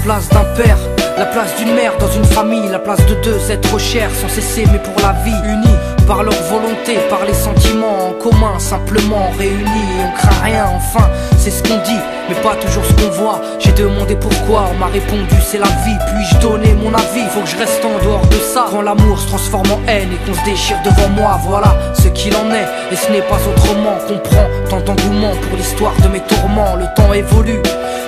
place d'un père, la place d'une mère dans une famille, la place de deux êtres chers sans cesser mais pour la vie, unis par leur volonté, par les sentiments en commun, simplement réunis et on craint rien, enfin c'est ce qu'on dit mais pas toujours ce qu'on voit. J'ai demandé pourquoi, on m'a répondu c'est la vie. Puis-je donner mon avis, faut que je reste en dehors de ça. Quand l'amour se transforme en haine et qu'on se déchire devant moi, voilà ce qu'il en est et ce n'est pas autrement. Comprends tant d'engouement pour l'histoire de mes tourments. Le temps évolue,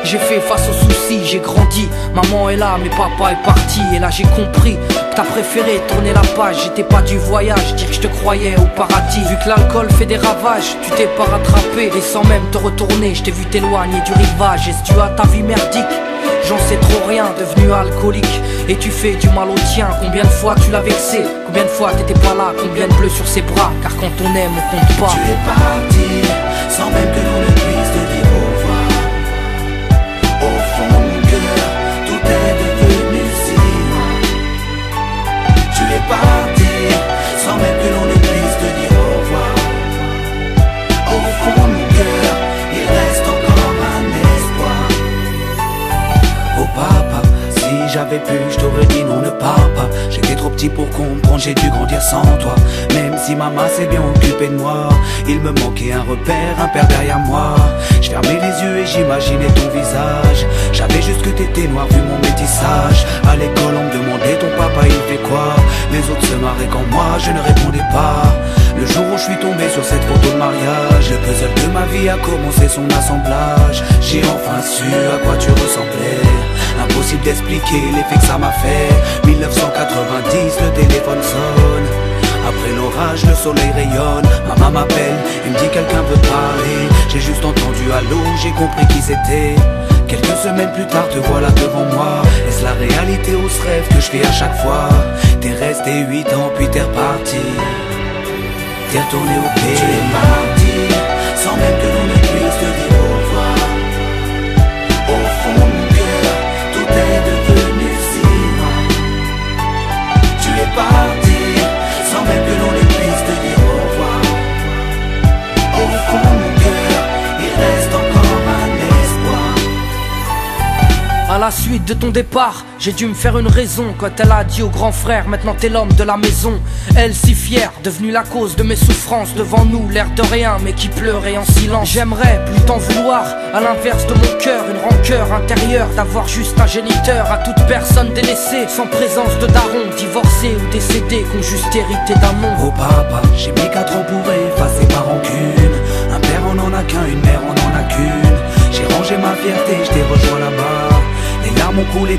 j'ai fait face aux soucis, j'ai grandi. Maman est là mais papa est parti. Et là j'ai compris que t'as préféré tourner la page. J'étais pas du voyage, dire que je te croyais au paradis. Vu que l'alcool fait des ravages, tu t'es pas rattrapé. Et sans même te retourner, je t'ai vu t'éloigner du rivage. Est-ce dû à ta vie merdique? J'en sais trop rien, devenu alcoolique. Et tu fais du mal au tien. Combien de fois tu l'as vexé? Combien de fois t'étais pas là? Combien de bleus sur ses bras? Car quand on aime on compte pas. Tu es parti sans même que l'on ne puisse te dire au revoir. Au fond de mon cœur, tout est devenu si loin. Tu es parti sans même que l'on ne puisse te dire au revoir. Au fond de mon cœur, il reste encore un espoir. Oh papa, si j'avais pu, je t'aurais dit non, ne pars pas. J'étais trop petit pour comprendre, j'ai dû grandir sans toi. Même si maman s'est bien occupée de moi, il me manquait un repère, un père derrière moi. Je fermais les yeux et j'imaginais ton visage. J'avais juste que t'étais noir vu mon métissage. À l'école on me demandait ton papa il fait quoi. Les autres se marraient quand moi je ne répondais pas. Le jour où je suis tombé sur cette photo de mariage, le puzzle de ma vie a commencé son assemblage. J'ai enfin su à quoi tu ressemblais. Impossible d'expliquer l'effet que ça m'a fait. 1990, le téléphone sonne. Après l'orage, le soleil rayonne. Maman m'appelle et me dit quelqu'un veut parler. J'ai juste entendu allô, j'ai compris qui c'était. Quelques semaines plus tard, te voilà devant moi. Est-ce la réalité ou ce rêve que je fais à chaque fois? T'es resté 8 ans puis t'es reparti. T'es retourné au pays. Tu es parti sans même que l'on ne puisse te dire au revoir. Au fond de mon cœur, tout est devenu si loin. Tu es parti sans même que l'on ne puisse te dire au revoir. Au fond de mon cœur, il reste encore un espoir. À la suite de ton départ, j'ai dû me faire une raison. Quand elle a dit au grand frère, maintenant t'es l'homme de la maison. Elle si fière, devenue la cause de mes souffrances. Devant nous, l'air de rien, mais qui pleurait en silence. J'aimerais plus t'en vouloir, à l'inverse de mon cœur. Une rancœur intérieure, d'avoir juste un géniteur. À toute personne délaissée, sans présence de daron. Divorcé ou décédé, qu'on juste hérité d'un nom. Oh papa, j'ai mis 4 ans pour effacer ma rancune. Un père on en a qu'un, une mère on en a qu'une. J'ai rangé ma fierté, je t'ai rejoint là-bas. Les larmes ont coulé.